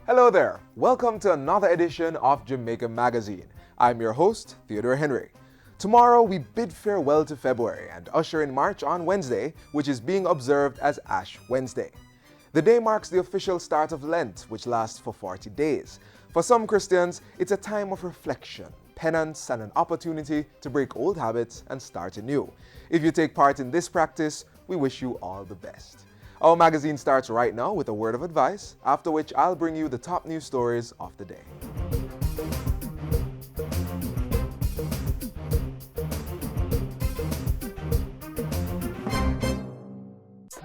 Hello there. Welcome to another edition of Jamaica Magazine. I'm your host, Theodore Henry. Tomorrow we bid farewell to February and usher in March on Wednesday, which is being observed as Ash Wednesday. The day marks the official start of Lent, which lasts for 40 days. For some Christians, it's a time of reflection, penance, and an opportunity to break old habits and start anew. If you take part in this practice, we wish you all the best. Our magazine starts right now with a word of advice, after which I'll bring you the top news stories of the day.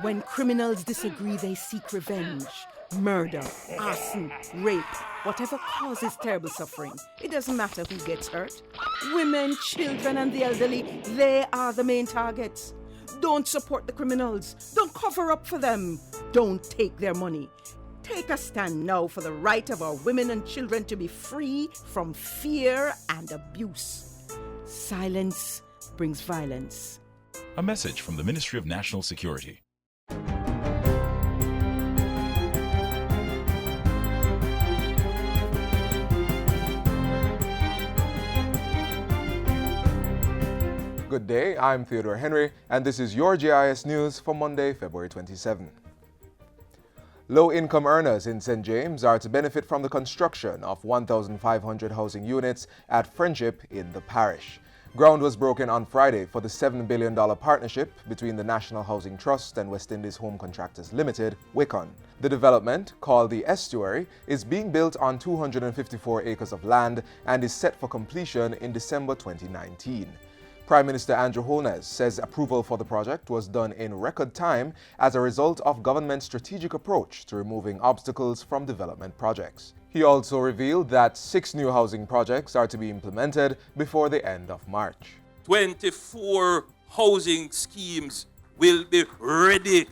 When criminals disagree, they seek revenge. Murder, arson, rape, whatever causes terrible suffering. It doesn't matter who gets hurt. Women, children, and the elderly, they are the main targets. Don't support the criminals. Don't cover up for them. Don't take their money. Take a stand now for the right of our women and children to be free from fear and abuse. Silence brings violence. A message from the Ministry of National Security. Good day, I'm Theodore Henry, and this is your GIS News for Monday, February 27. Low-income earners in St. James are to benefit from the construction of 1,500 housing units at Friendship in the parish. Ground was broken on Friday for the $7 billion partnership between the National Housing Trust and West Indies Home Contractors Limited, WICON. The development, called the Estuary, is being built on 254 acres of land and is set for completion in December 2019. Prime Minister Andrew Holness says approval for the project was done in record time as a result of government's strategic approach to removing obstacles from development projects. He also revealed that 6 new housing projects are to be implemented before the end of March. 24 housing schemes will be ready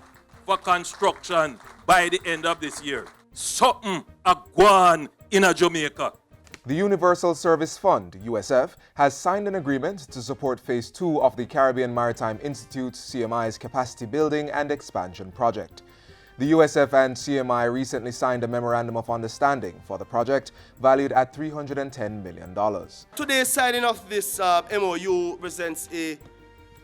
for construction by the end of this year. Something a gone in Jamaica. The Universal Service Fund, USF, has signed an agreement to support Phase 2 of the Caribbean Maritime Institute CMI's capacity building and expansion project. The USF and CMI recently signed a memorandum of understanding for the project, valued at $310 million. Today's signing of this MOU represents a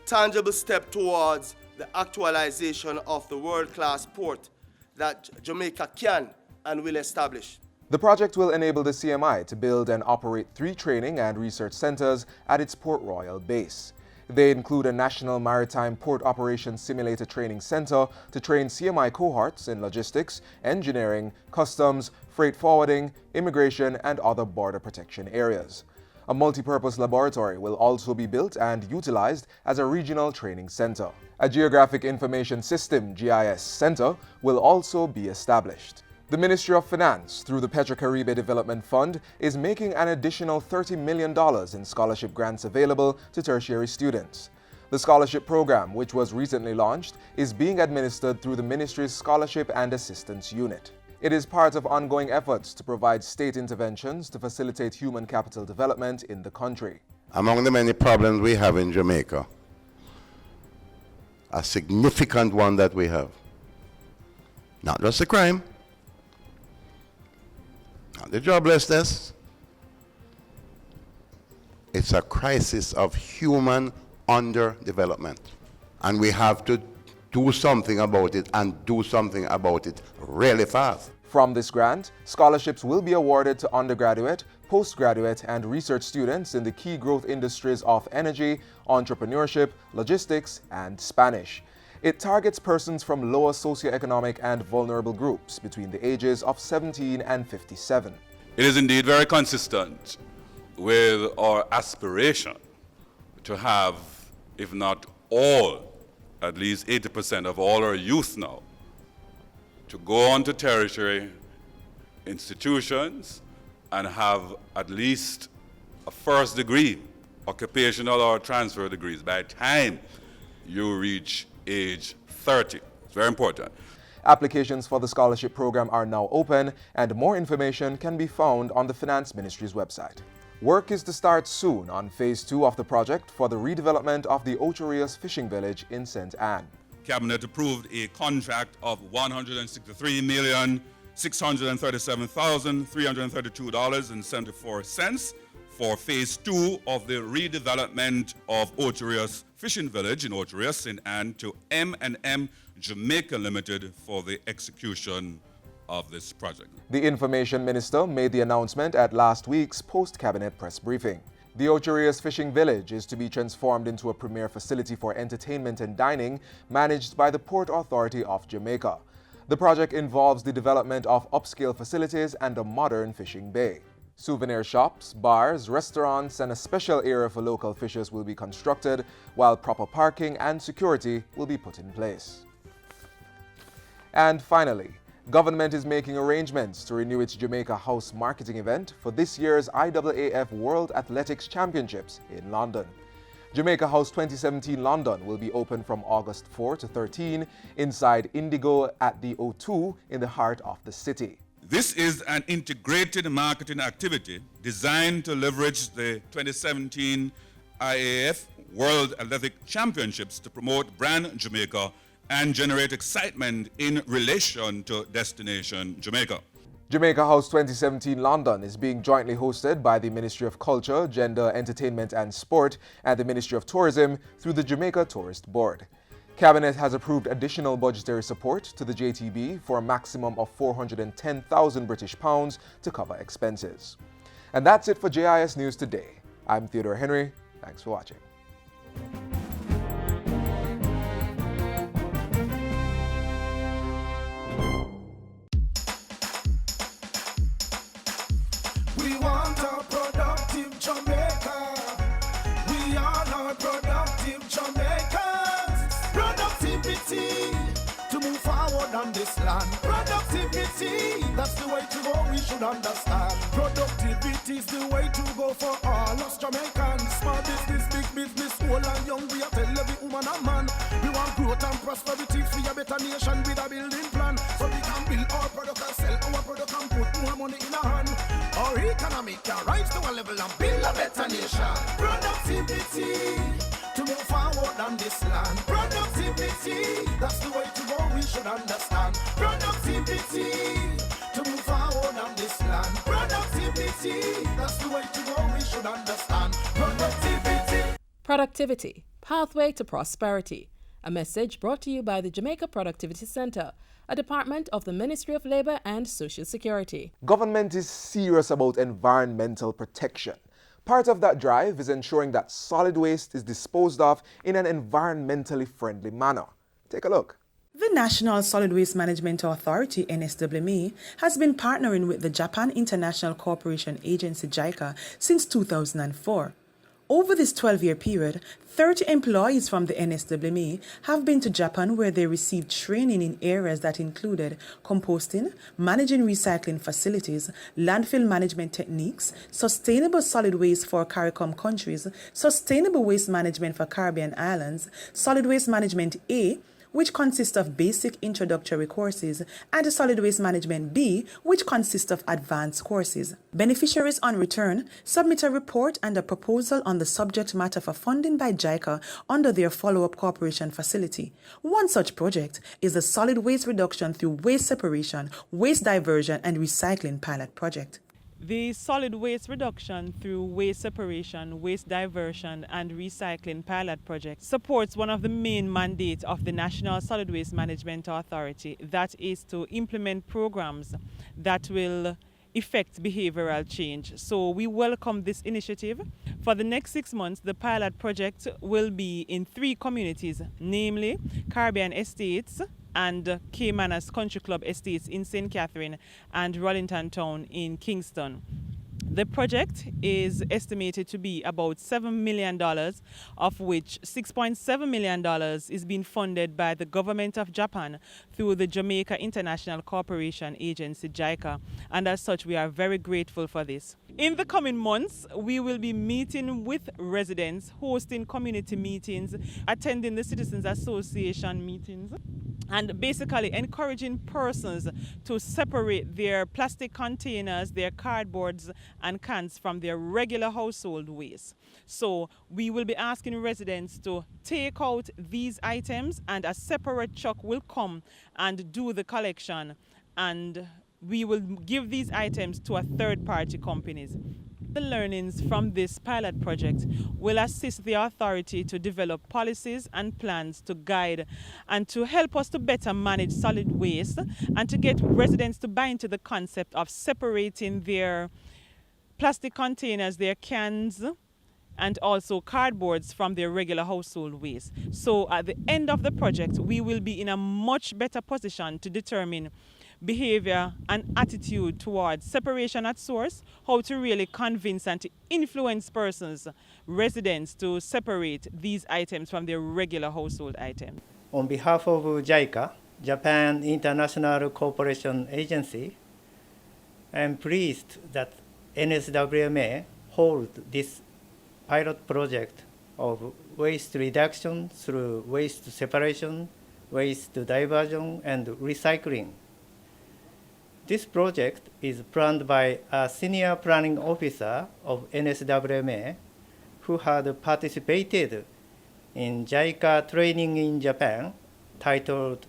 tangible step towards the actualization of the world-class port that Jamaica can and will establish. The project will enable the CMI to build and operate 3 training and research centers at its Port Royal base. They include a National Maritime Port Operations Simulator Training Center to train CMI cohorts in logistics, engineering, customs, freight forwarding, immigration, and other border protection areas. A multi-purpose laboratory will also be built and utilized as a regional training center. A Geographic Information System (GIS) center will also be established. The Ministry of Finance, through the Petrocaribe Development Fund, is making an additional $30 million in scholarship grants available to tertiary students. The scholarship program, which was recently launched, is being administered through the Ministry's Scholarship and Assistance Unit. It is part of ongoing efforts to provide state interventions to facilitate human capital development in the country. Among the many problems we have in Jamaica, a significant one that we have, not just the crime, the joblessness, it's a crisis of human underdevelopment. And we have to do something about it, and do something about it really fast. From this grant, scholarships will be awarded to undergraduate, postgraduate, and research students in the key growth industries of energy, entrepreneurship, logistics, and Spanish. It targets persons from lower socioeconomic and vulnerable groups between the ages of 17 and 57. It is indeed very consistent with our aspiration to have, if not all, at least 80% of all our youth now, to go on to tertiary institutions and have at least a first degree, occupational or transfer degrees, by the time you reach age 30. It's very important. Applications for the scholarship program are now open, and more information can be found on the Finance Ministry's website. Work is to start soon on Phase 2 of the project for the redevelopment of the Ocherius fishing village in St. Anne. Cabinet approved a contract of $163 million $637,332.74 for Phase 2 of the redevelopment of Oasis Fishing Village in Oasis, St. Anne, to M&M Jamaica Limited for the execution of this project. The Information Minister made the announcement at last week's post-cabinet press briefing. The Oasis Fishing Village is to be transformed into a premier facility for entertainment and dining managed by the Port Authority of Jamaica. The project involves the development of upscale facilities and a modern fishing bay. Souvenir shops, bars, restaurants, and a special area for local fishers will be constructed, while proper parking and security will be put in place. And finally, government is making arrangements to renew its Jamaica House marketing event for this year's IAAF World Athletics Championships in London. Jamaica House 2017 London will be open from August 4 to 13 inside Indigo at the O2 in the heart of the city. This is an integrated marketing activity designed to leverage the 2017 IAAF World Athletic Championships to promote brand Jamaica and generate excitement in relation to Destination Jamaica. Jamaica House 2017 London is being jointly hosted by the Ministry of Culture, Gender, Entertainment and Sport and the Ministry of Tourism through the Jamaica Tourist Board. Cabinet has approved additional budgetary support to the JTB for a maximum of £410,000 to cover expenses. And that's it for JIS News Today. I'm Theodore Henry. Thanks for watching. We want a productive Jamaica. We all are productive Jamaicans. Productivity to move forward on this land. Productivity, that's the way to go, we should understand. Productivity is the way to go for all us Jamaicans. Small business, big business, old and young, we are tell every woman and man. We want growth and prosperity, free a better nation with a building plan. So we can build our product and sell our product and put more money in our hand. Our economy can rise to a level and build a better nation. Productivity to move forward on this land. Productivity, that's the way to go, we should understand. Productivity to move forward on this land. Productivity, that's the way to go, we should understand. Productivity. Productivity, pathway to prosperity. A message brought to you by the Jamaica Productivity Center, a department of the Ministry of Labour and Social Security. Government is serious about environmental protection. Part of that drive is ensuring that solid waste is disposed of in an environmentally friendly manner. Take a look. The National Solid Waste Management Authority, NSWMA, has been partnering with the Japan International Cooperation Agency, JICA, since 2004. Over this 12-year period, 30 employees from the NSWMA have been to Japan, where they received training in areas that included composting, managing recycling facilities, landfill management techniques, sustainable solid waste for CARICOM countries, sustainable waste management for Caribbean islands, solid waste management A, which consists of basic introductory courses, and Solid Waste Management B, which consists of advanced courses. Beneficiaries on return submit a report and a proposal on the subject matter for funding by JICA under their follow-up cooperation facility. One such project is the Solid Waste Reduction through Waste Separation, Waste Diversion and Recycling Pilot Project. The solid waste reduction through waste separation, waste diversion and recycling pilot project supports one of the main mandates of the National Solid Waste Management Authority, that is to implement programs that will effect behavioral change. So we welcome this initiative. For the next 6 months, the pilot project will be in 3 communities, namely Caribbean Estates and Caymanas Country Club Estates in St. Catherine and Rollington Town in Kingston. The project is estimated to be about $7 million, of which $6.7 million is being funded by the government of Japan through the Jamaica International Cooperation Agency, JICA, and as such we are very grateful for this. In the coming months, we will be meeting with residents, hosting community meetings, attending the Citizens Association meetings, and basically encouraging persons to separate their plastic containers, their cardboards and cans from their regular household waste. So we will be asking residents to take out these items, and a separate truck will come and do the collection and we will give these items to a third-party companies. The learnings from this pilot project will assist the authority to develop policies and plans to guide and to help us to better manage solid waste and to get residents to buy into the concept of separating their plastic containers, their cans, and also cardboards from their regular household waste. So at the end of the project, we will be in a much better position to determine behavior and attitude towards separation at source, how to really convince and to influence persons, residents, to separate these items from their regular household items. On behalf of JICA, Japan International Cooperation Agency, I am pleased that NSWMA hold this pilot project of waste reduction through waste separation, waste diversion, and recycling. This project is planned by a senior planning officer of NSWMA who had participated in JICA training in Japan titled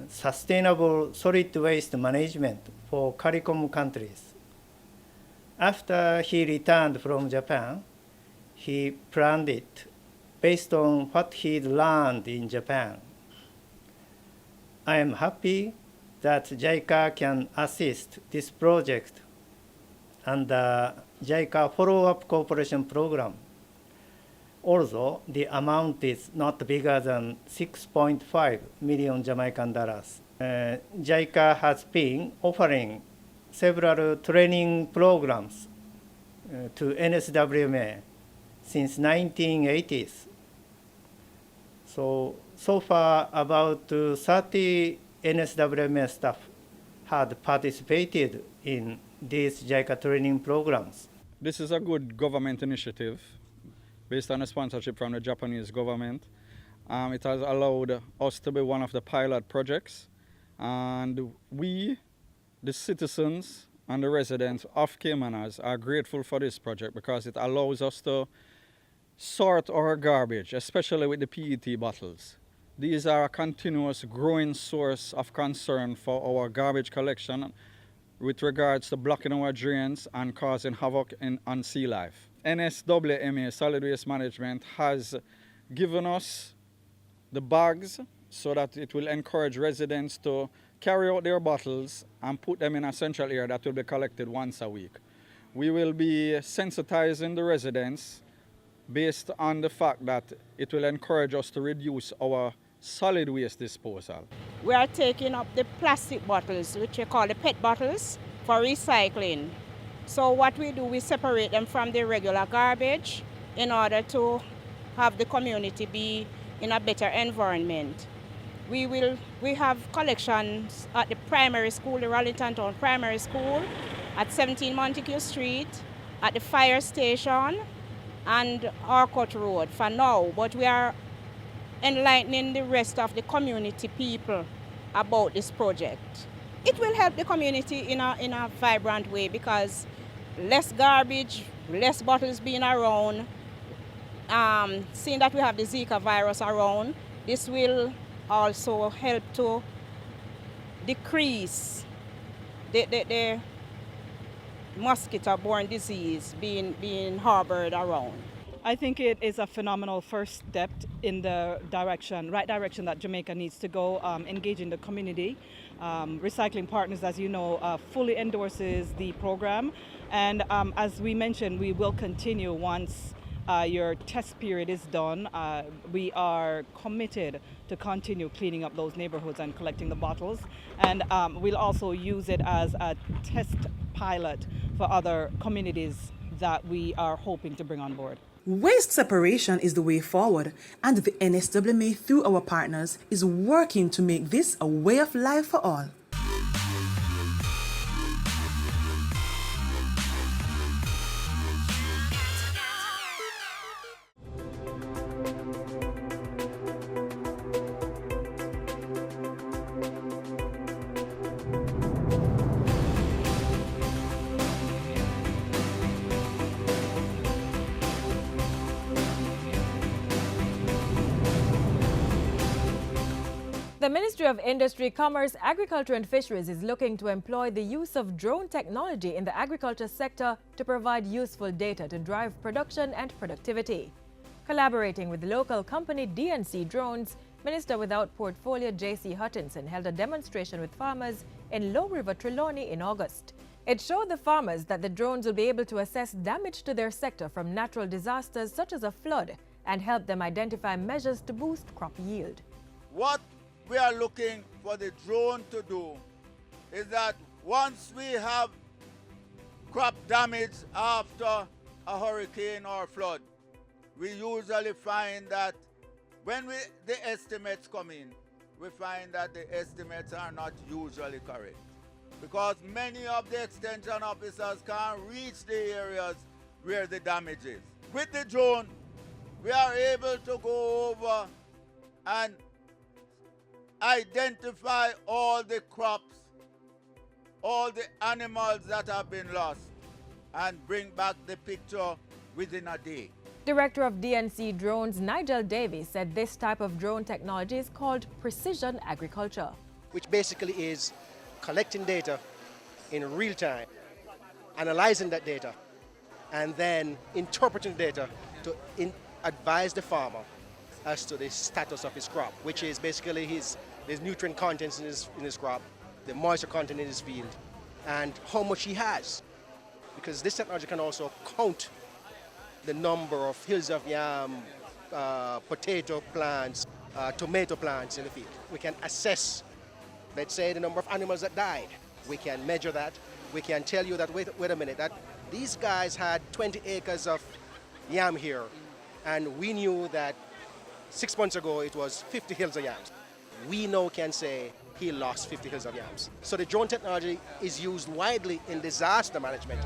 Sustainable Solid Waste Management for CARICOM countries. After he returned from Japan, he planned it based on what he'd learned in Japan. I am happy that JICA can assist this project and the JICA follow-up cooperation program, although the amount is not bigger than 6.5 million Jamaican dollars. JICA has been offering several training programs to NSWMA since 1980s. So far about 30 NSWMA staff had participated in these JICA training programs. This is a good government initiative based on a sponsorship from the Japanese government. It has allowed us to be one of the pilot projects, and we, the citizens and the residents of Caymanas, are grateful for this project because it allows us to sort our garbage, especially with the PET bottles. These are a continuous growing source of concern for our garbage collection with regards to blocking our drains and causing havoc on sea life. NSWMA Solid Waste Management has given us the bags so that it will encourage residents to carry out their bottles and put them in a central area that will be collected once a week. We will be sensitizing the residents based on the fact that it will encourage us to reduce our solid waste disposal. We are taking up the plastic bottles, which we call the PET bottles, for recycling. So what we do, we separate them from the regular garbage in order to have the community be in a better environment. We have collections at the primary school, the Rollington Town Primary School, at 17 Montego Street, at the fire station, and Arcot Road for now, but we are enlightening the rest of the community people about this project. It will help the community in a vibrant way because less garbage, less bottles being around, seeing that we have the Zika virus around, this will also help to decrease the mosquito-borne disease being harbored around. I think it is a phenomenal first step in the right direction that Jamaica needs to go, engaging the community. Recycling Partners, as you know, fully endorses the program. And as we mentioned, we will continue once your test period is done. We are committed to continue cleaning up those neighborhoods and collecting the bottles. And we'll also use it as a test pilot for other communities that we are hoping to bring on board. Waste separation is the way forward, and the NSWMA, through our partners, is working to make this a way of life for all. The Ministry of Industry, Commerce, Agriculture and Fisheries is looking to employ the use of drone technology in the agriculture sector to provide useful data to drive production and productivity. Collaborating with local company DNC Drones, Minister without Portfolio J.C. Hutchinson held a demonstration with farmers in Low River, Trelawney in August. It showed the farmers that the drones will be able to assess damage to their sector from natural disasters such as a flood and help them identify measures to boost crop yield. What we are looking for the drone to do is that once we have crop damage after a hurricane or flood, we usually find that when the estimates come in, we find that the estimates are not usually correct, because many of the extension officers can't reach the areas where the damage is. With the drone, we are able to go over and identify all the crops, all the animals that have been lost, and bring back the picture within a day. Director of DNC Drones Nigel Davies said this type of drone technology is called precision agriculture, which basically is collecting data in real time, analyzing that data, and then interpreting data to advise the farmer as to the status of his crop, which is basically his nutrient contents in his crop, the moisture content in his field, and how much he has. Because this technology can also count the number of hills of yam, potato plants, tomato plants in the field. We can assess, let's say, the number of animals that died. We can measure that. We can tell you that, wait a minute, that these guys had 20 acres of yam here, and we knew that 6 months ago it was 50 hills of yams. We now can say he lost 50 hills of yams. So the drone technology is used widely in disaster management.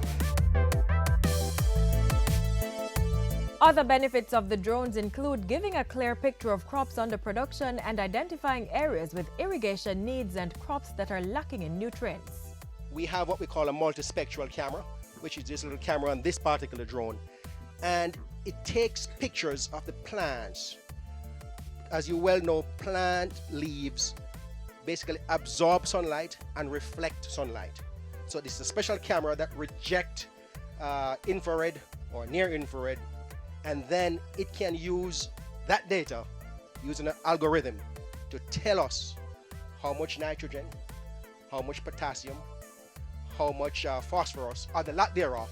Other benefits of the drones include giving a clear picture of crops under production and identifying areas with irrigation needs and crops that are lacking in nutrients. We have what we call a multispectral camera, which is this little camera on this particular drone, and it takes pictures of the plants. As you well know, plant leaves basically absorb sunlight and reflect sunlight. So this is a special camera that rejects infrared or near infrared, and then it can use that data using an algorithm to tell us how much nitrogen, how much potassium, how much phosphorus, or the lack thereof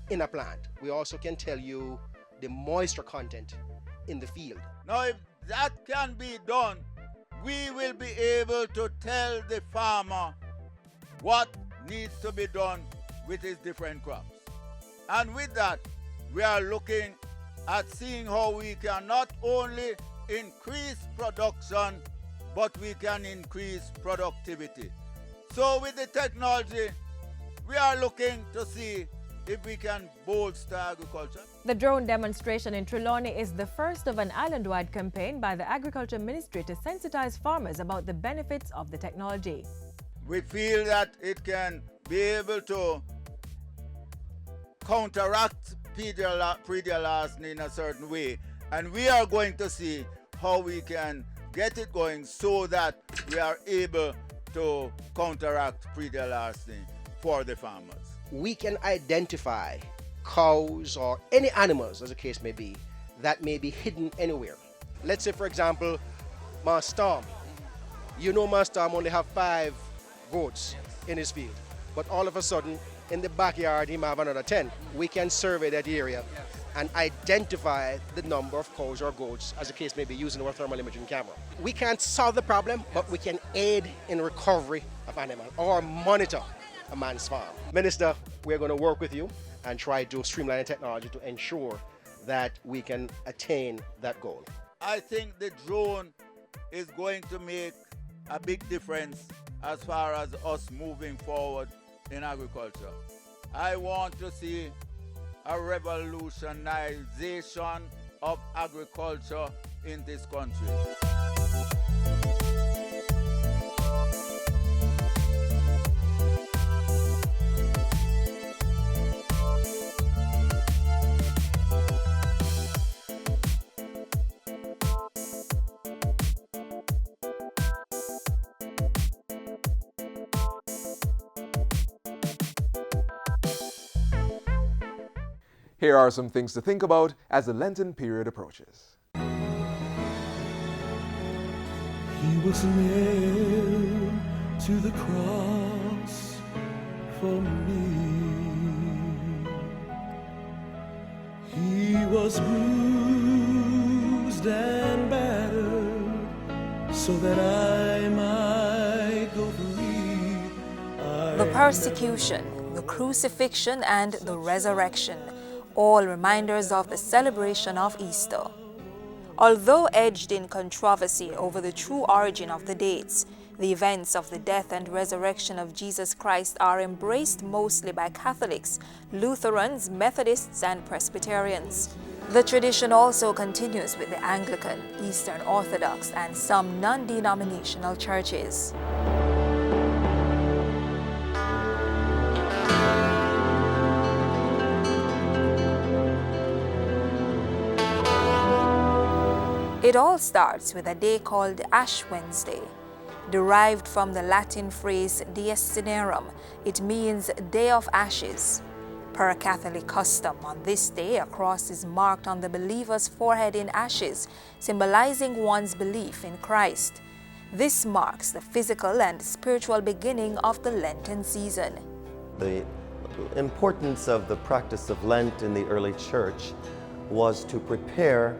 in a plant. We also can tell you the moisture content in the field. Now, if that can be done, we will be able to tell the farmer what needs to be done with his different crops. And with that, we are looking at seeing how we can not only increase production, but we can increase productivity. So with the technology, we are looking to see if we can bolster agriculture. The drone demonstration in Trelawney is the first of an island-wide campaign by the Agriculture Ministry to sensitize farmers about the benefits of the technology. We feel that it can be able to counteract predial larceny in a certain way, and we are going to see how we can get it going so that we are able to counteract predial larceny for the farmers. We can identify cows or any animals, as the case may be, that may be hidden anywhere. Let's say, for example, Master Storm. You know Master Storm only have 5 goats in his field, but all of a sudden, in the backyard, he might have another 10. We can survey that area and identify the number of cows or goats, as the case may be, using our thermal imaging camera. We can't solve the problem, but we can aid in recovery of animals or monitor a man's farm. Minister, we're going to work with you and try to streamline the technology to ensure that we can attain that goal. I think the drone is going to make a big difference as far as us moving forward in agriculture. I want to see a revolutionization of agriculture in this country. Here are some things to think about as the Lenten period approaches. He was nailed to the cross for me. He was bruised and battered so that I might go free. The persecution, the crucifixion, and the resurrection, all reminders of the celebration of Easter. Although edged in controversy over the true origin of the dates, the events of the death and resurrection of Jesus Christ are embraced mostly by Catholics, Lutherans, Methodists, and Presbyterians. The tradition also continues with the Anglican, Eastern Orthodox, and some non-denominational churches. It all starts with a day called Ash Wednesday. Derived from the Latin phrase Dies Cinerum, it means Day of Ashes. Per Catholic custom, on this day a cross is marked on the believer's forehead in ashes, symbolizing one's belief in Christ. This marks the physical and spiritual beginning of the Lenten season. The importance of the practice of Lent in the early church was to prepare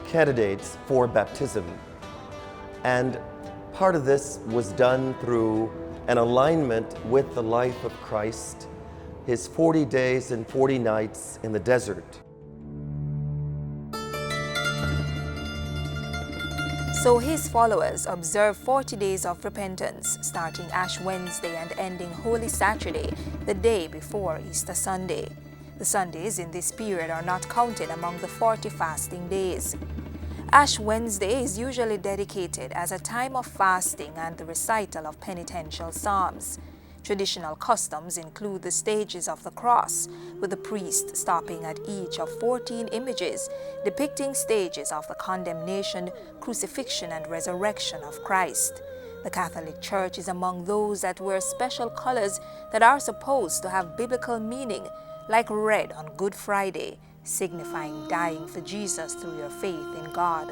candidates for baptism. And part of this was done through an alignment with the life of Christ, his 40 days and 40 nights in the desert. So his followers observe 40 days of repentance, starting Ash Wednesday and ending Holy Saturday, the day before Easter Sunday. The Sundays in this period are not counted among the 40 fasting days. Ash Wednesday is usually dedicated as a time of fasting and the recital of penitential psalms. Traditional customs include the stages of the cross, with the priest stopping at each of 14 images depicting stages of the condemnation, crucifixion, and resurrection of Christ. The Catholic Church is among those that wear special colors that are supposed to have biblical meaning, like red on Good Friday, signifying dying for Jesus through your faith in God.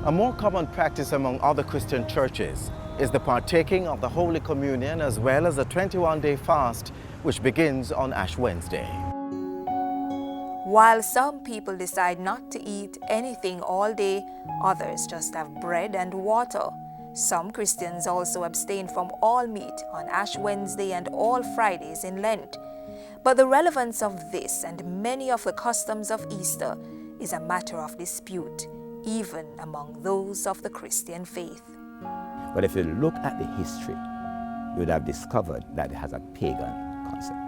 A more common practice among other Christian churches is the partaking of the Holy Communion as well as a 21-day fast, which begins on Ash Wednesday. While some people decide not to eat anything all day, others just have bread and water. Some Christians also abstain from all meat on Ash Wednesday and all Fridays in Lent. But the relevance of this and many of the customs of Easter is a matter of dispute, even among those of the Christian faith. But if you look at the history, you would have discovered that it has a pagan concept.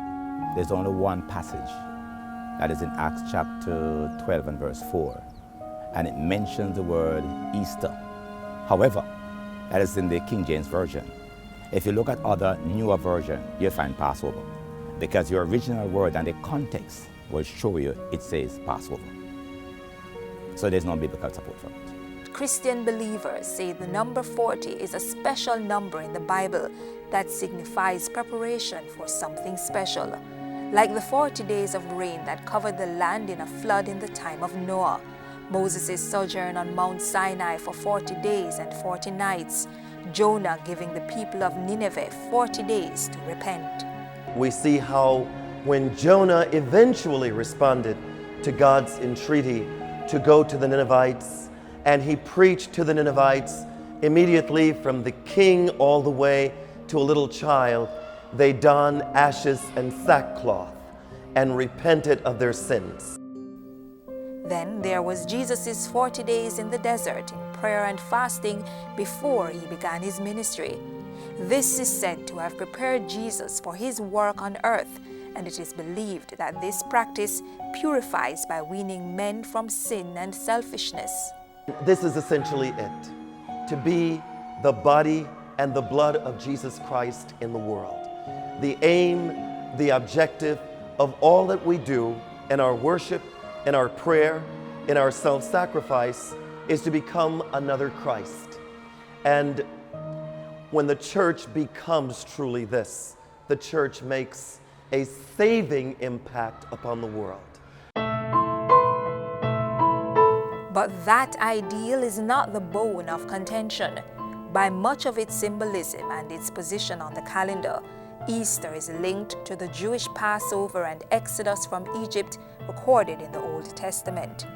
There's only one passage, that is in Acts chapter 12 and verse 4, and it mentions the word Easter. However, that is in the King James Version. If you look at other newer versions, you'll find Passover, because your original word and the context will show you it says Passover. So there's no biblical support for it. Christian believers say the number 40 is a special number in the Bible that signifies preparation for something special, like the 40 days of rain that covered the land in a flood in the time of Noah, Moses' sojourn on Mount Sinai for 40 days and 40 nights, Jonah giving the people of Nineveh 40 days to repent. We see how when Jonah eventually responded to God's entreaty to go to the Ninevites, and he preached to the Ninevites, immediately from the king all the way to a little child, they donned ashes and sackcloth and repented of their sins. Then there was Jesus' 40 days in the desert in prayer and fasting before he began his ministry. This is said to have prepared Jesus for his work on earth, and it is believed that this practice purifies by weaning men from sin and selfishness. This is essentially it, to be the body and the blood of Jesus Christ in the world. The aim, the objective of all that we do in our worship, in our prayer, in our self-sacrifice is to become another Christ. And when the church becomes truly this, the church makes a saving impact upon the world. But that ideal is not the bone of contention. By much of its symbolism and its position on the calendar, Easter is linked to the Jewish Passover and Exodus from Egypt recorded in the Old Testament.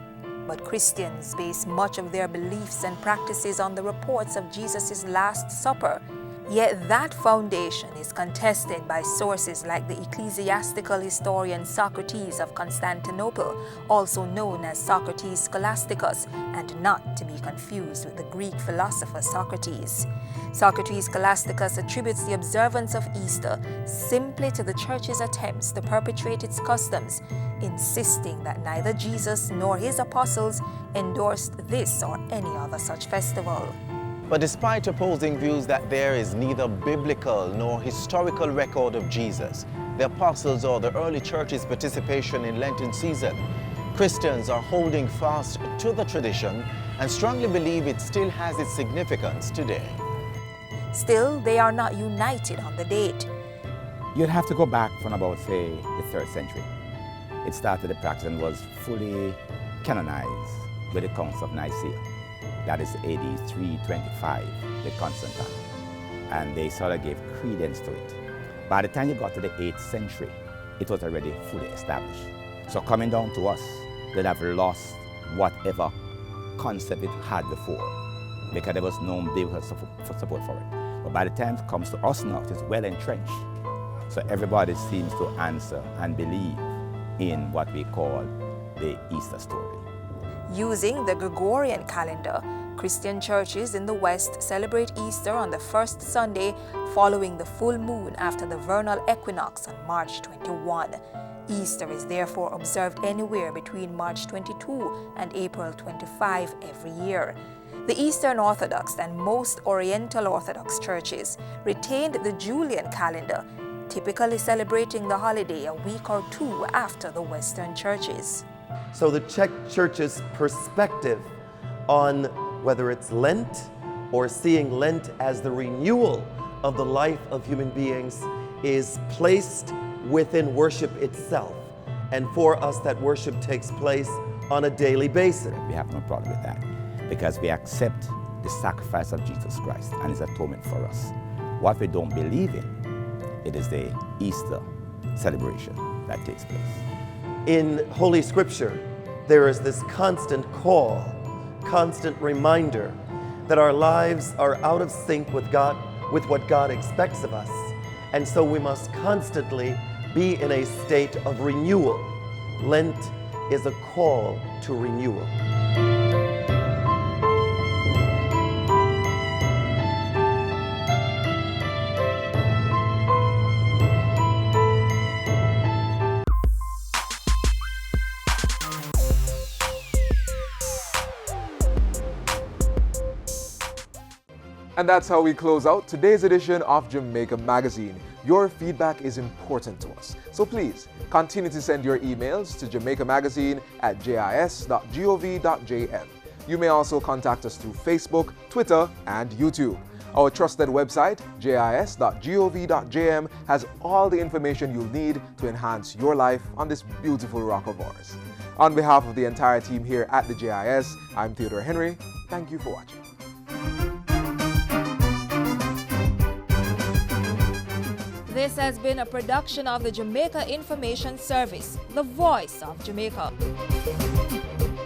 But Christians base much of their beliefs and practices on the reports of Jesus' Last Supper. Yet that foundation is contested by sources like the ecclesiastical historian Socrates of Constantinople, also known as Socrates Scholasticus, and not to be confused with the Greek philosopher Socrates. Socrates Scholasticus attributes the observance of Easter simply to the Church's attempts to perpetuate its customs, insisting that neither Jesus nor his apostles endorsed this or any other such festival. But despite opposing views that there is neither biblical nor historical record of Jesus, the apostles, or the early church's participation in Lenten season, Christians are holding fast to the tradition and strongly believe it still has its significance today. Still, they are not united on the date. You'd have to go back from about, say, the 3rd century. It started the practice and was fully canonized with the Council of Nicaea. That is AD 325, the Constantine. And they sort of gave credence to it. By the time you got to the 8th century, it was already fully established. So coming down to us, they'd have lost whatever concept it had before, because there was no biblical support for it. But by the time it comes to us now, it is well entrenched. So everybody seems to answer and believe in what we call the Easter story. Using the Gregorian calendar, Christian churches in the West celebrate Easter on the first Sunday following the full moon after the vernal equinox on March 21. Easter is therefore observed anywhere between March 22 and April 25 every year. The Eastern Orthodox and most Oriental Orthodox churches retained the Julian calendar, typically celebrating the holiday a week or two after the Western churches. So the Czech Church's perspective on whether it's Lent or seeing Lent as the renewal of the life of human beings is placed within worship itself. And for us, that worship takes place on a daily basis. We have no problem with that because we accept the sacrifice of Jesus Christ and his atonement for us. What we don't believe in, it is the Easter celebration that takes place. In Holy Scripture, there is this constant call, constant reminder that our lives are out of sync with God, with what God expects of us. And so we must constantly be in a state of renewal. Lent is a call to renewal. And that's how we close out today's edition of Jamaica Magazine. Your feedback is important to us. So please continue to send your emails to jamaicamagazine@jis.gov.jm. You may also contact us through Facebook, Twitter, and YouTube. Our trusted website, jis.gov.jm, has all the information you'll need to enhance your life on this beautiful rock of ours. On behalf of the entire team here at the JIS, I'm Theodore Henry. Thank you for watching. This has been a production of the Jamaica Information Service, the voice of Jamaica.